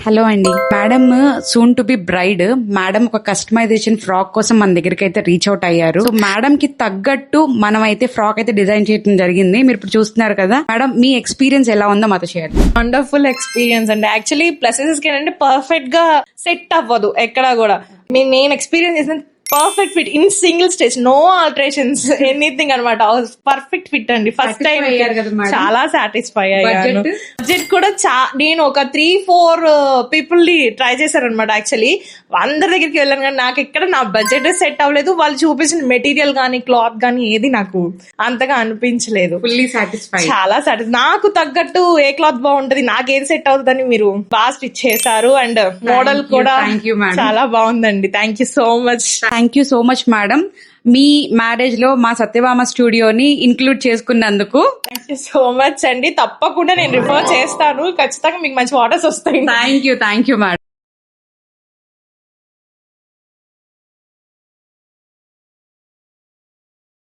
Hello అండి madam, soon to be braid madam ఒక customization frock కోసం మన దగ్గరికి అయితే రీచ్ అవుట్ అయ్యారు. సో మేడం కి తగ్గట్టు మనం అయితే ఫ్రాక్ అయితే డిజైన్ చేయడం జరిగింది. మీరు ఇప్పుడు చూస్తున్నారు కదా మేడం, మీ ఎక్స్పీరియన్స్ ఎలా ఉందో మాతో షేర్. వండర్ఫుల్ ఎక్స్పీరియన్స్ అండి. యాక్చువల్లీ ప్లసెస్ కి ఏంటంటే పర్ఫెక్ట్ గా సెట్ అవ్వదు ఎక్కడ కూడా. నేను ఎక్స్పీరియన్స్ చేసిన perfect fit in single stage, no alterations, anything అనమాట. పర్ఫెక్ట్ ఫిట్ అండి. ఫస్ట్ టైం చాలా సాటిస్ఫై అయ్యాను. బడ్జెట్ కూడా నేను ఒక 3-4 పీపుల్ ని ట్రై చేశాను అనమాట. యాక్చువల్లీ అందరి దగ్గరికి వెళ్ళాను కానీ నాకు ఎక్కడ నా బడ్జెట్ సెట్ అవ్వలేదు. వాళ్ళు చూపించిన మెటీరియల్ గానీ క్లాత్ గానీ ఏది నాకు అంతగా అనిపించలేదు. ఫుల్లీ సాటిస్ఫై, చాలా సాటిస్ఫై. నాకు తగ్గట్టు ఏ క్లాత్ బాగుంటది, నాకు ఏది సెట్ అవుతుందని మీరు బాగా స్టిచ్ చేశారు. అండ్ మోడల్ కూడా చాలా బాగుందండి. Thank you so much. Thank you so much madam. Me marriage లో మా సత్యభామ స్టూడియోని ఇంక్లూడ్ చేసుకున్నందుకు థ్యాంక్ యూ సో మచ్ అండి. తప్పకుండా నేను రిఫర్ చేస్తాను. ఖచ్చితంగా మీకు మంచి ఆర్డర్స్ వస్తాయి. Thank you madam.